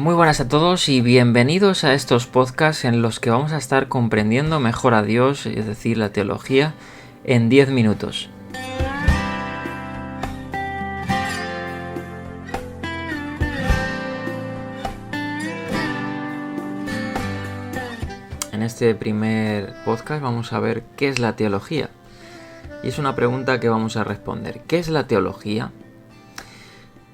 Muy buenas a todos y bienvenidos a estos podcasts en los que vamos a estar comprendiendo mejor a Dios, es decir, la teología, en 10 minutos. En este primer podcast vamos a ver qué es la teología. Y es una pregunta que vamos a responder. ¿Qué es la teología?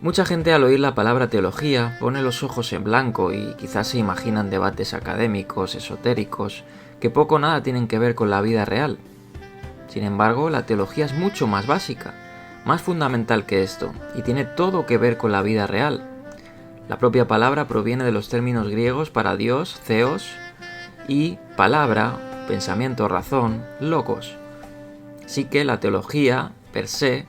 Mucha gente al oír la palabra teología pone los ojos en blanco y quizás se imaginan debates académicos, esotéricos, que poco o nada tienen que ver con la vida real. Sin embargo, la teología es mucho más básica, más fundamental que esto, y tiene todo que ver con la vida real. La propia palabra proviene de los términos griegos para Dios, theos, y palabra, pensamiento, razón, logos. Así que la teología, per se,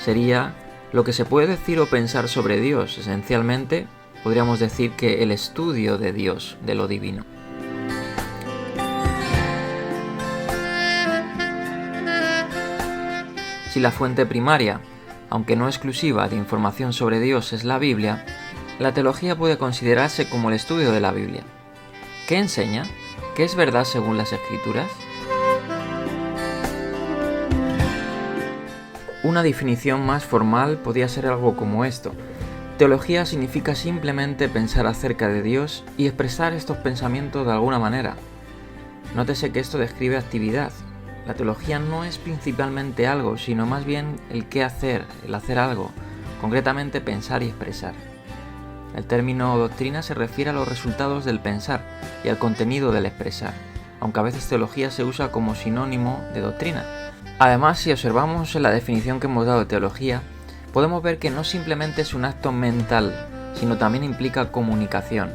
sería lo que se puede decir o pensar sobre Dios. Esencialmente, podríamos decir que el estudio de Dios, de lo divino. Si la fuente primaria, aunque no exclusiva de información sobre Dios, es la Biblia, la teología puede considerarse como el estudio de la Biblia. ¿Qué enseña? ¿Qué es verdad según las Escrituras? Una definición más formal podría ser algo como esto. Teología significa simplemente pensar acerca de Dios y expresar estos pensamientos de alguna manera. Nótese que esto describe actividad. La teología no es principalmente algo, sino más bien el qué hacer, el hacer algo, concretamente pensar y expresar. El término doctrina se refiere a los resultados del pensar y al contenido del expresar, aunque a veces teología se usa como sinónimo de doctrina. Además, si observamos en la definición que hemos dado de teología, podemos ver que no simplemente es un acto mental, sino también implica comunicación.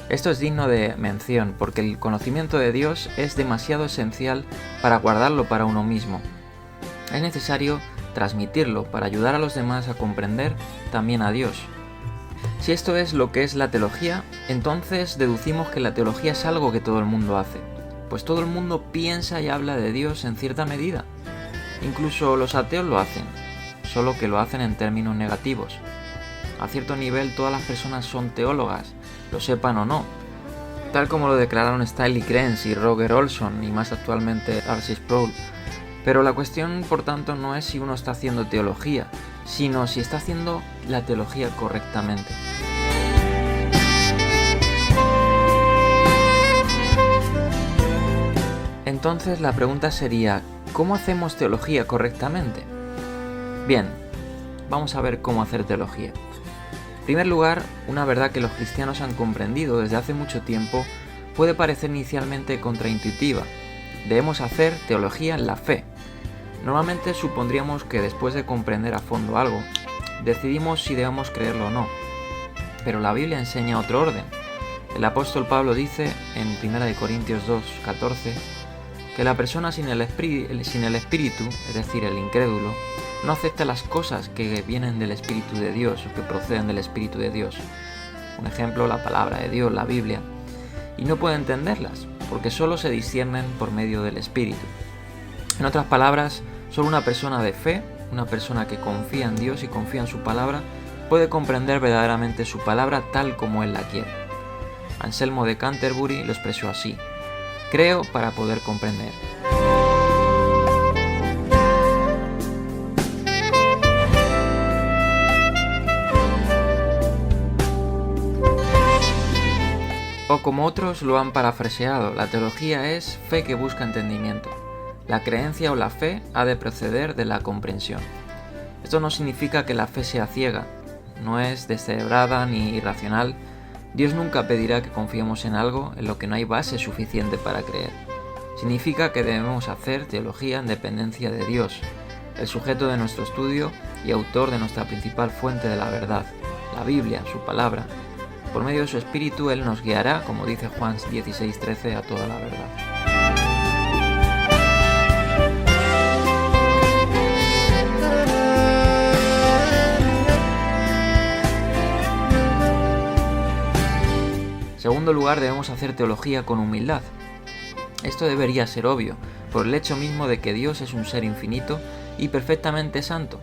Esto es digno de mención, porque el conocimiento de Dios es demasiado esencial para guardarlo para uno mismo. Es necesario transmitirlo para ayudar a los demás a comprender también a Dios. Si esto es lo que es la teología, entonces deducimos que la teología es algo que todo el mundo hace, pues todo el mundo piensa y habla de Dios en cierta medida. Incluso los ateos lo hacen, solo que lo hacen en términos negativos. A cierto nivel todas las personas son teólogas, lo sepan o no, tal como lo declararon Stanley Grenz y Roger Olson y más actualmente R.C. Sproul. Pero la cuestión, por tanto, no es si uno está haciendo teología, sino si está haciendo la teología correctamente. Entonces la pregunta sería, ¿cómo hacemos teología correctamente? Bien, vamos a ver cómo hacer teología. En primer lugar, una verdad que los cristianos han comprendido desde hace mucho tiempo puede parecer inicialmente contraintuitiva. Debemos hacer teología en la fe. Normalmente supondríamos que después de comprender a fondo algo, decidimos si debemos creerlo o no. Pero la Biblia enseña otro orden. El apóstol Pablo dice en 1 Corintios 2:14 que la persona sin el espíritu, es decir, el incrédulo, no acepta las cosas que vienen del Espíritu de Dios o que proceden del Espíritu de Dios. Un ejemplo, la palabra de Dios, la Biblia, y no puede entenderlas, porque solo se disciernen por medio del Espíritu. En otras palabras, solo una persona de fe, una persona que confía en Dios y confía en su palabra, puede comprender verdaderamente su palabra tal como Él la quiere. Anselmo de Canterbury lo expresó así: creo para poder comprender. O como otros lo han parafraseado, la teología es fe que busca entendimiento. La creencia o la fe ha de proceder de la comprensión. Esto no significa que la fe sea ciega, no es descerebrada ni irracional. Dios nunca pedirá que confiemos en algo en lo que no hay base suficiente para creer. Significa que debemos hacer teología en dependencia de Dios, el sujeto de nuestro estudio y autor de nuestra principal fuente de la verdad, la Biblia, su palabra. Por medio de su Espíritu Él nos guiará, como dice Juan 16:13, a toda la verdad. En segundo lugar, debemos hacer teología con humildad. Esto debería ser obvio, por el hecho mismo de que Dios es un ser infinito y perfectamente santo,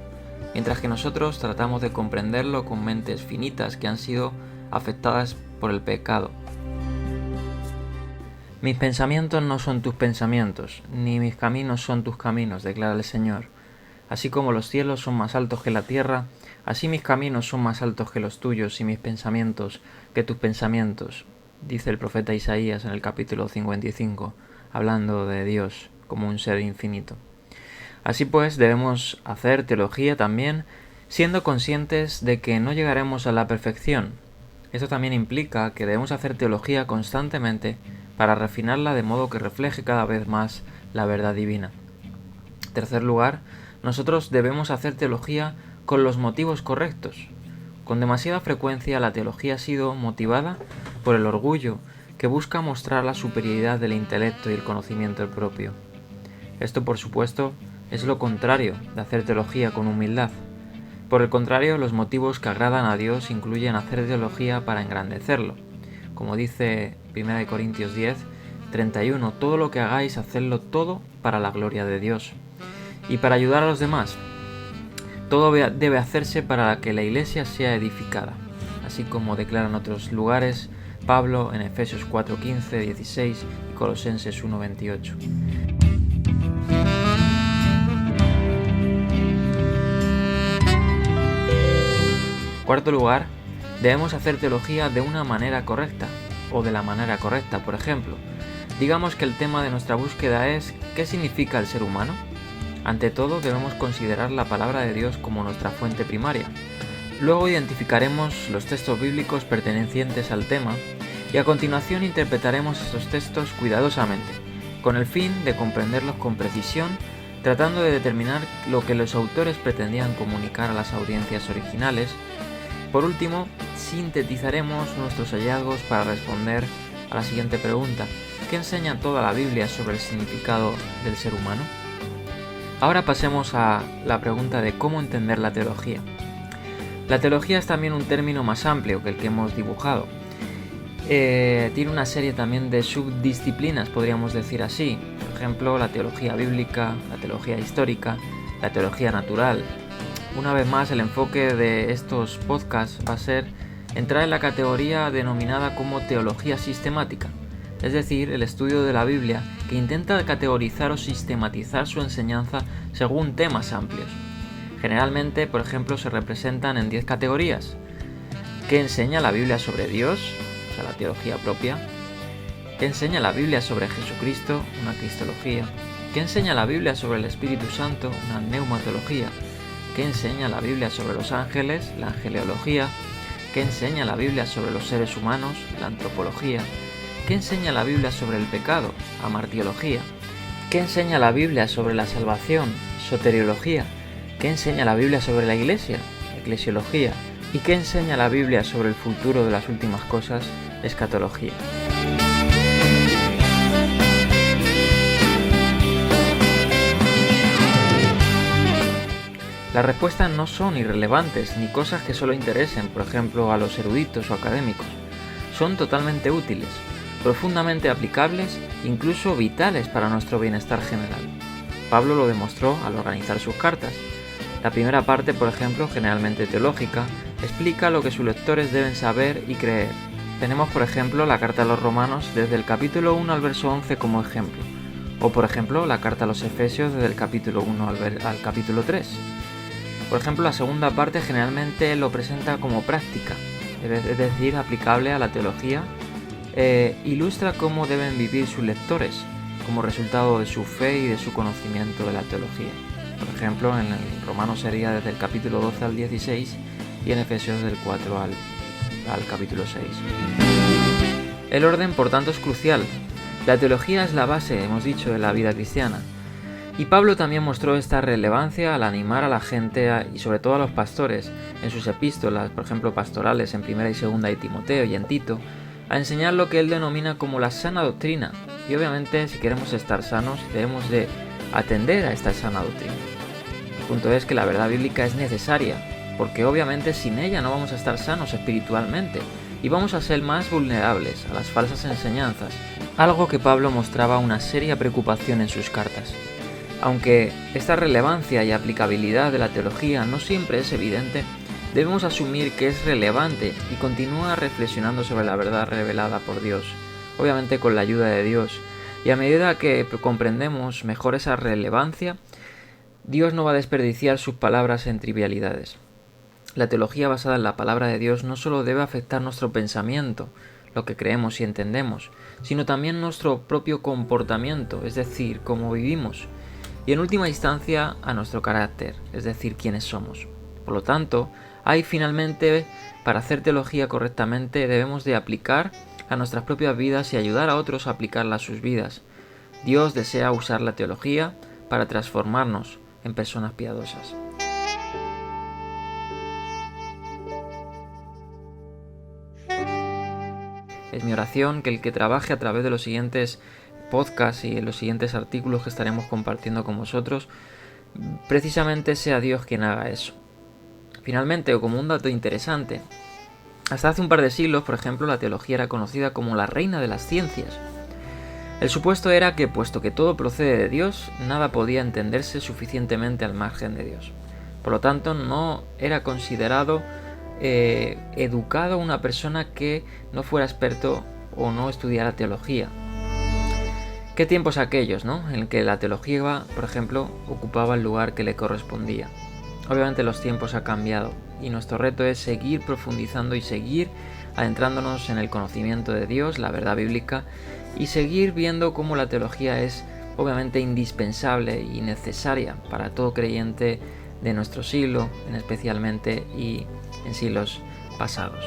mientras que nosotros tratamos de comprenderlo con mentes finitas que han sido afectadas por el pecado. Mis pensamientos no son tus pensamientos, ni mis caminos son tus caminos, declara el Señor. Así como los cielos son más altos que la tierra, así mis caminos son más altos que los tuyos y mis pensamientos que tus pensamientos, dice el profeta Isaías en el capítulo 55, hablando de Dios como un ser infinito. Así pues, debemos hacer teología también, siendo conscientes de que no llegaremos a la perfección. Esto también implica que debemos hacer teología constantemente para refinarla de modo que refleje cada vez más la verdad divina. En tercer lugar, nosotros debemos hacer teología con los motivos correctos. Con demasiada frecuencia la teología ha sido motivada por el orgullo que busca mostrar la superioridad del intelecto y el conocimiento propio. Esto, por supuesto, es lo contrario de hacer teología con humildad. Por el contrario, los motivos que agradan a Dios incluyen hacer teología para engrandecerlo. Como dice 1 Corintios 10, 31, todo lo que hagáis, hacedlo todo para la gloria de Dios. Y para ayudar a los demás, todo debe hacerse para que la iglesia sea edificada, así como declaran otros lugares Pablo en Efesios 4:15, 16 y Colosenses 1:28. Cuarto lugar, debemos hacer teología de una manera correcta, o de la manera correcta, por ejemplo. Digamos que el tema de nuestra búsqueda es ¿qué significa el ser humano? Ante todo, debemos considerar la palabra de Dios como nuestra fuente primaria. Luego identificaremos los textos bíblicos pertenecientes al tema y a continuación interpretaremos estos textos cuidadosamente, con el fin de comprenderlos con precisión, tratando de determinar lo que los autores pretendían comunicar a las audiencias originales. Por último, sintetizaremos nuestros hallazgos para responder a la siguiente pregunta: ¿qué enseña toda la Biblia sobre el significado del ser humano? Ahora pasemos a la pregunta de cómo entender la teología. La teología es también un término más amplio que el que hemos dibujado. Tiene una serie también de subdisciplinas, podríamos decir así. Por ejemplo, la teología bíblica, la teología histórica, la teología natural. Una vez más, el enfoque de estos podcasts va a ser entrar en la categoría denominada como teología sistemática, es decir, el estudio de la Biblia que intenta categorizar o sistematizar su enseñanza según temas amplios. Generalmente, por ejemplo, se representan en 10 categorías. ¿Qué enseña la Biblia sobre Dios? O sea, la teología propia. ¿Qué enseña la Biblia sobre Jesucristo? Una cristología. ¿Qué enseña la Biblia sobre el Espíritu Santo? Una neumatología. ¿Qué enseña la Biblia sobre los ángeles? La angeleología. ¿Qué enseña la Biblia sobre los seres humanos? La antropología. ¿Qué enseña la Biblia sobre el pecado? Amartiología. ¿Qué enseña la Biblia sobre la salvación? Soteriología. ¿Qué enseña la Biblia sobre la Iglesia? Eclesiología. ¿Y qué enseña la Biblia sobre el futuro de las últimas cosas? Escatología. Las respuestas no son irrelevantes ni cosas que solo interesen, por ejemplo, a los eruditos o académicos. Son totalmente útiles, profundamente aplicables, incluso vitales para nuestro bienestar general. Pablo lo demostró al organizar sus cartas. La primera parte, por ejemplo, generalmente teológica, explica lo que sus lectores deben saber y creer. Tenemos, por ejemplo, la carta a los Romanos desde el capítulo 1 al verso 11 como ejemplo, o por ejemplo, la carta a los Efesios desde el capítulo 1 al capítulo 3. Por ejemplo, la segunda parte generalmente lo presenta como práctica, es decir, aplicable a la teología, ilustra cómo deben vivir sus lectores, como resultado de su fe y de su conocimiento de la teología. Por ejemplo, en el Romanos sería desde el capítulo 12 al 16 y en Efesios del 4 al capítulo 6. El orden, por tanto, es crucial. La teología es la base, hemos dicho, de la vida cristiana. Y Pablo también mostró esta relevancia al animar a la gente y sobre todo a los pastores en sus epístolas, por ejemplo pastorales en 1 y 2 de Timoteo y en Tito, a enseñar lo que él denomina como la sana doctrina. Y obviamente, si queremos estar sanos, debemos de atender a esta sana doctrina. El punto es que la verdad bíblica es necesaria, porque obviamente sin ella no vamos a estar sanos espiritualmente y vamos a ser más vulnerables a las falsas enseñanzas, algo que Pablo mostraba una seria preocupación en sus cartas. Aunque esta relevancia y aplicabilidad de la teología no siempre es evidente, debemos asumir que es relevante y continúa reflexionando sobre la verdad revelada por Dios, obviamente con la ayuda de Dios. Y a medida que comprendemos mejor esa relevancia, Dios no va a desperdiciar sus palabras en trivialidades. La teología basada en la palabra de Dios no solo debe afectar nuestro pensamiento, lo que creemos y entendemos, sino también nuestro propio comportamiento, es decir, cómo vivimos, y en última instancia a nuestro carácter, es decir, quiénes somos. Por lo tanto, finalmente, para hacer teología correctamente debemos de aplicar a nuestras propias vidas y ayudar a otros a aplicarla a sus vidas. Dios desea usar la teología para transformarnos en personas piadosas. Es mi oración que el que trabaje a través de los siguientes podcasts y los siguientes artículos que estaremos compartiendo con vosotros, precisamente sea Dios quien haga eso. Finalmente, o como un dato interesante, hasta hace un par de siglos, por ejemplo, la teología era conocida como la reina de las ciencias. El supuesto era que, puesto que todo procede de Dios, nada podía entenderse suficientemente al margen de Dios. Por lo tanto, no era considerado educado una persona que no fuera experto o no estudiara teología. ¿Qué tiempos aquellos, no? En que la teología, por ejemplo, ocupaba el lugar que le correspondía. Obviamente los tiempos han cambiado y nuestro reto es seguir profundizando y seguir adentrándonos en el conocimiento de Dios, la verdad bíblica, y seguir viendo cómo la teología es obviamente indispensable y necesaria para todo creyente de nuestro siglo, especialmente y en siglos pasados.